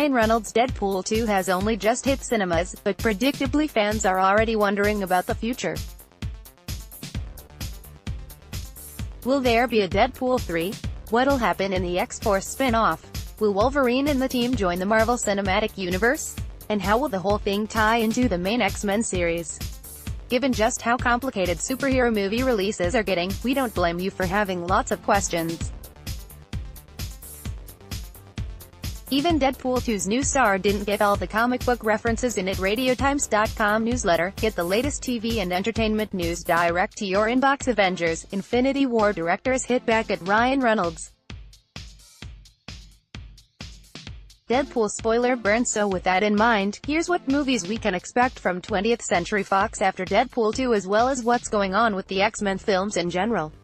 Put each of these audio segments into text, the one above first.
Ryan Reynolds' Deadpool 2 has only just hit cinemas, but predictably fans are already wondering about the future. Will there be a Deadpool 3? What'll happen in the X-Force spin-off? Will Wolverine and the team join the Marvel Cinematic Universe? And how will the whole thing tie into the main X-Men series? Given just how complicated superhero movie releases are getting, we don't blame you for having lots of questions. Even Deadpool 2's new star didn't get all the comic book references in it. RadioTimes.com newsletter. Get the latest TV and entertainment news direct to your inbox. Avengers: Infinity War directors hit back at Ryan Reynolds. Deadpool spoiler burn. So with that in mind, here's what movies we can expect from 20th Century Fox after Deadpool 2, as well as what's going on with the X-Men films in general.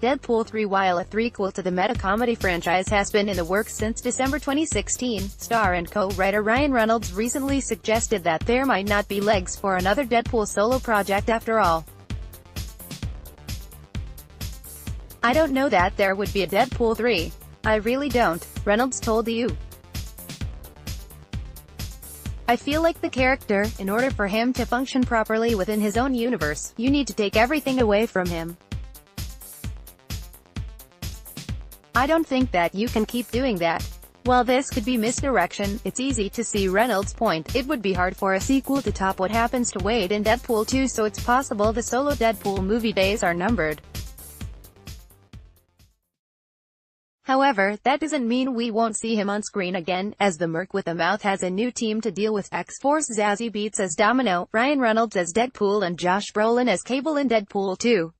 Deadpool 3. While a threequel to the meta-comedy franchise has been in the works since December 2016, star and co-writer Ryan Reynolds recently suggested that there might not be legs for another Deadpool solo project after all. "I don't know that there would be a Deadpool 3. I really don't," Reynolds told the U. "I feel like the character, in order for him to function properly within his own universe, you need to take everything away from him. I don't think that you can keep doing that. While this could be misdirection, it's easy to see Reynolds' point. It would be hard for a sequel to top what happens to Wade in Deadpool 2, so it's possible the solo Deadpool movie days are numbered. However, that doesn't mean we won't see him on screen again, as the Merc with a Mouth has a new team to deal with: X-Force Zazie Beetz as Domino, Ryan Reynolds as Deadpool, and Josh Brolin as Cable in Deadpool 2.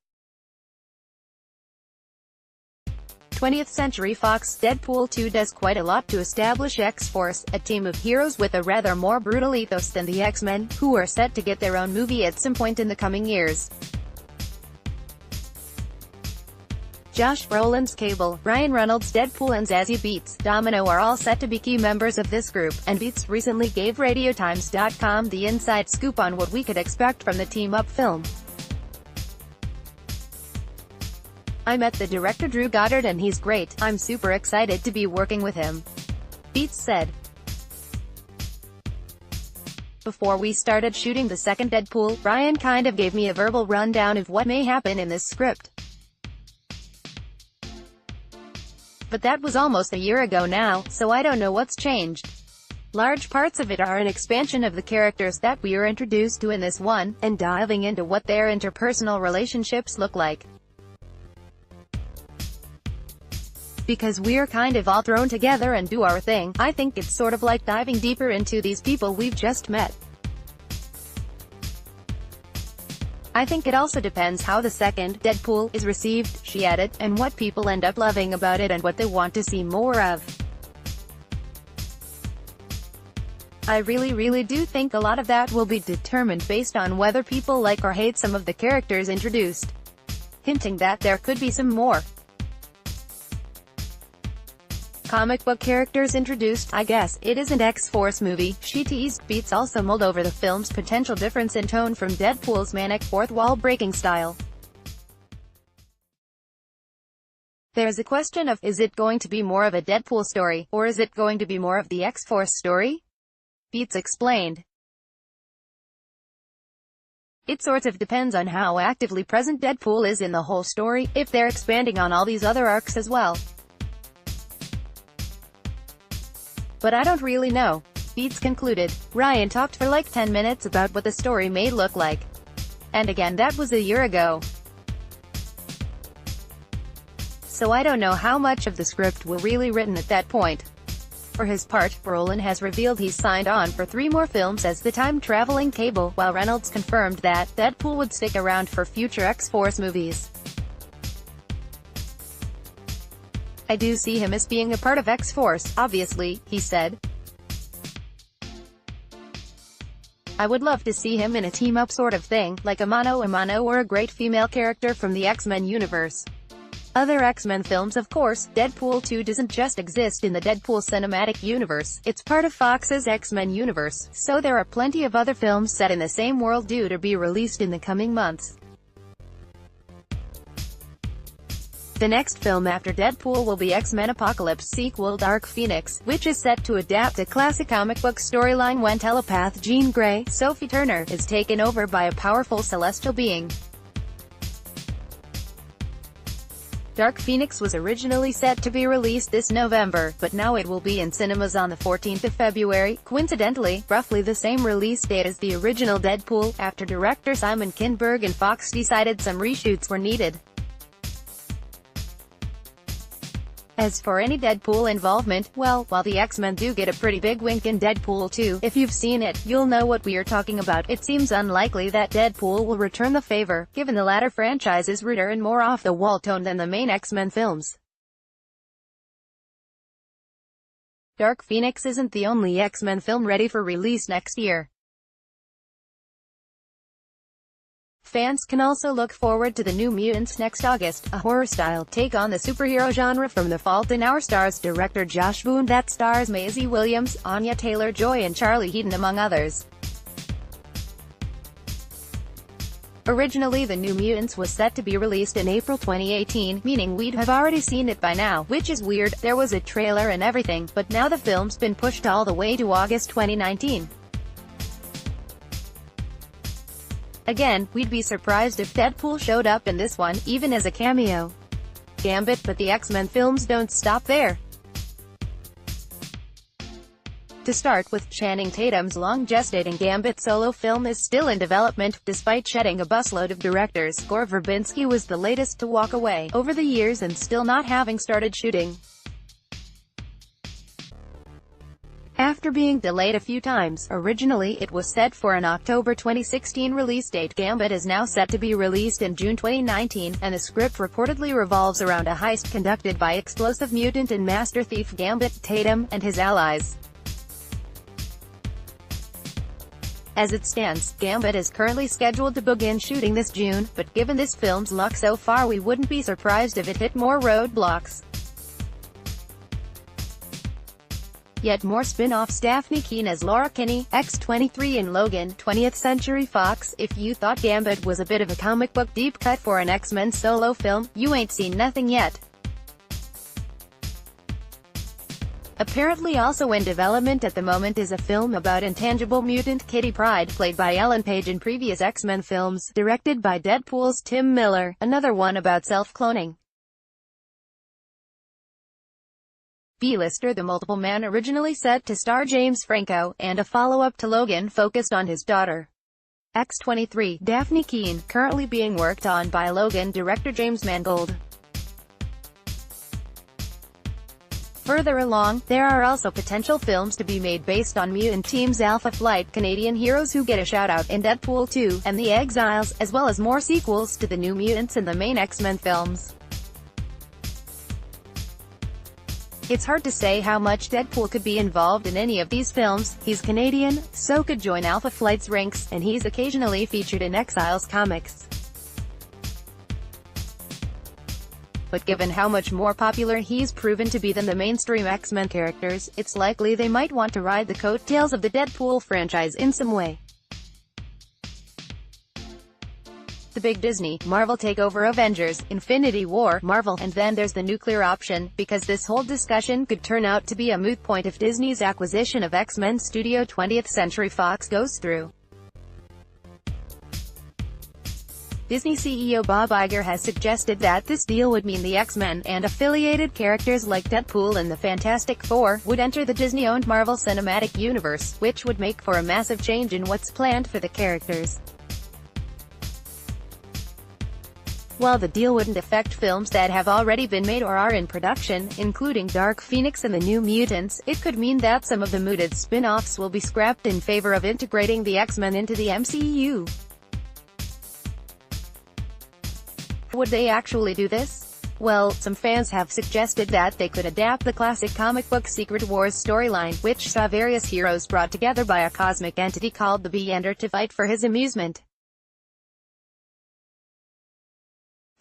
20th Century Fox. Deadpool 2 does quite a lot to establish X-Force, a team of heroes with a rather more brutal ethos than the X-Men, who are set to get their own movie at some point in the coming years. Josh Brolin's Cable, Ryan Reynolds' Deadpool, and Zazie Beetz, Domino are all set to be key members of this group, and Beetz recently gave RadioTimes.com the inside scoop on what we could expect from the team-up film. "I met the director Drew Goddard and he's great. I'm super excited to be working with him," Beetz said. "Before we started shooting the second Deadpool, Ryan kind of gave me a verbal rundown of what may happen in this script. But that was almost a year ago now, so I don't know what's changed. Large parts of it are an expansion of the characters that we are introduced to in this one, and diving into what their interpersonal relationships look like. Because we're kind of all thrown together and do our thing, I think it's sort of like diving deeper into these people we've just met. I think it also depends how the second Deadpool is received," she added, "and what people end up loving about it and what they want to see more of. I really do think a lot of that will be determined based on whether people like or hate some of the characters introduced," hinting that there could be some more comic book characters introduced. "I guess it isn't X-Force movie," she teased. Beetz also mulled over the film's potential difference in tone from Deadpool's manic, fourth-wall-breaking style. "There's a question of, is it going to be more of a Deadpool story, or is it going to be more of the X-Force story?" Beetz explained. "It sort of depends on how actively present Deadpool is in the whole story, if they're expanding on all these other arcs as well. But I don't really know," Beetz concluded. Ryan talked for like 10 minutes about what the story may look like. And again, that was a year ago. "So I don't know how much of the script were really written at that point." For his part, Brolin has revealed he's signed on for 3 more films as the time-traveling Cable, while Reynolds confirmed that Deadpool would stick around for future X-Force movies. "I do see him as being a part of X-Force, obviously," he said. "I would love to see him in a team-up sort of thing, like a mano-a-mano or a great female character from the X-Men universe." Other X-Men films. Of course, Deadpool 2 doesn't just exist in the Deadpool cinematic universe, it's part of Fox's X-Men universe, so there are plenty of other films set in the same world due to be released in the coming months. The next film after Deadpool will be X-Men Apocalypse sequel Dark Phoenix, which is set to adapt a classic comic book storyline when telepath Jean Grey, Sophie Turner, is taken over by a powerful celestial being. Dark Phoenix was originally set to be released this November, but now it will be in cinemas on the 14th of February, coincidentally, roughly the same release date as the original Deadpool, after director Simon Kinberg and Fox decided some reshoots were needed. As for any Deadpool involvement, well, while the X-Men do get a pretty big wink in Deadpool 2, if you've seen it, you'll know what we are talking about. It seems unlikely that Deadpool will return the favor, given the latter franchise is ruder and more off-the-wall tone than the main X-Men films. Dark Phoenix isn't the only X-Men film ready for release next year. Fans can also look forward to The New Mutants next August, a horror-style take on the superhero genre from The Fault in Our Stars director Josh Boone that stars Maisie Williams, Anya Taylor-Joy and Charlie Heaton among others. Originally The New Mutants was set to be released in April 2018, meaning we'd have already seen it by now, which is weird, there was a trailer and everything, but now the film's been pushed all the way to August 2019. Again, we'd be surprised if Deadpool showed up in this one, even as a cameo. Gambit, but the X-Men films don't stop there. To start with, Channing Tatum's long-gestating Gambit solo film is still in development, despite shedding a busload of directors. Gore Verbinski was the latest to walk away, over the years and still not having started shooting. After being delayed a few times, originally it was set for an October 2016 release date. Gambit is now set to be released in June 2019, and the script reportedly revolves around a heist conducted by explosive mutant and master thief Gambit, Tatum, and his allies. As it stands, Gambit is currently scheduled to begin shooting this June, but given this film's luck so far we wouldn't be surprised if it hit more roadblocks. Yet more spin-offs. Daphne Keane as Laura Kinney, X-23 in Logan, 20th Century Fox. If you thought Gambit was a bit of a comic book deep cut for an X-Men solo film, you ain't seen nothing yet. Apparently also in development at the moment is a film about intangible mutant Kitty Pryde, played by Ellen Page in previous X-Men films, directed by Deadpool's Tim Miller, another one about self-cloning. B-lister The Multiple Man originally set to star James Franco, and a follow-up to Logan focused on his daughter. X-23, Daphne Keane, currently being worked on by Logan director James Mangold. Further along, there are also potential films to be made based on Mutant Team's Alpha Flight, Canadian heroes who get a shout-out in Deadpool 2, and The Exiles, as well as more sequels to The New Mutants and the main X-Men films. It's hard to say how much Deadpool could be involved in any of these films. He's Canadian, so could join Alpha Flight's ranks, and he's occasionally featured in Exiles comics. But given how much more popular he's proven to be than the mainstream X-Men characters, it's likely they might want to ride the coattails of the Deadpool franchise in some way. The big Disney, Marvel takeover Avengers, Infinity War, Marvel, and then there's the nuclear option, because this whole discussion could turn out to be a moot point if Disney's acquisition of X-Men studio 20th Century Fox goes through. Disney CEO Bob Iger has suggested that this deal would mean the X-Men, and affiliated characters like Deadpool and the Fantastic Four, would enter the Disney-owned Marvel Cinematic Universe, which would make for a massive change in what's planned for the characters. While the deal wouldn't affect films that have already been made or are in production, including Dark Phoenix and the New Mutants, it could mean that some of the mooted spin-offs will be scrapped in favor of integrating the X-Men into the MCU. Would they actually do this? Well, some fans have suggested that they could adapt the classic comic book Secret Wars storyline, which saw various heroes brought together by a cosmic entity called the Beyonder to fight for his amusement.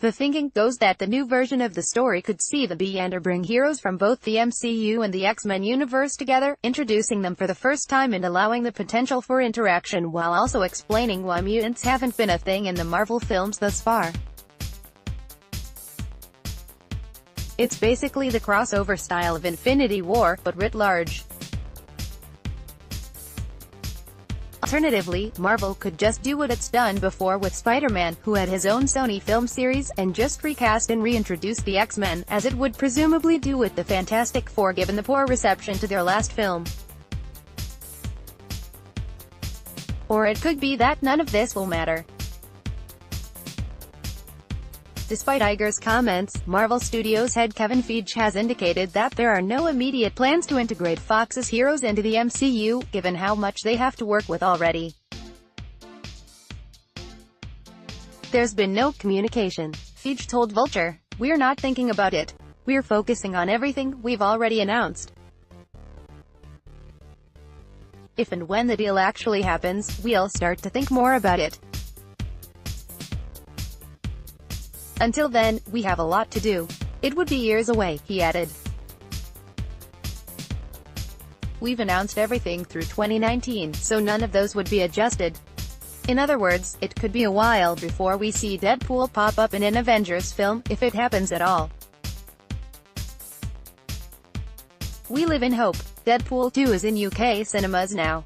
The thinking goes that the new version of the story could see the Beyonder bring heroes from both the MCU and the X-Men universe together, introducing them for the first time and allowing the potential for interaction while also explaining why mutants haven't been a thing in the Marvel films thus far. It's basically the crossover style of Infinity War, but writ large. Alternatively, Marvel could just do what it's done before with Spider-Man, who had his own Sony film series, and just recast and reintroduce the X-Men, as it would presumably do with the Fantastic Four given the poor reception to their last film. Or it could be that none of this will matter. Despite Iger's comments, Marvel Studios head Kevin Feige has indicated that there are no immediate plans to integrate Fox's heroes into the MCU, given how much they have to work with already. There's been no communication. Feige told Vulture, "We're not thinking about it. We're focusing on everything we've already announced. If and when the deal actually happens, we'll start to think more about it. Until then, we have a lot to do. It would be years away," he added. "We've announced everything through 2019, so none of those would be adjusted. In other words, it could be a while before we see Deadpool pop up in an Avengers film, if it happens at all. We live in hope. Deadpool 2 is in UK cinemas now."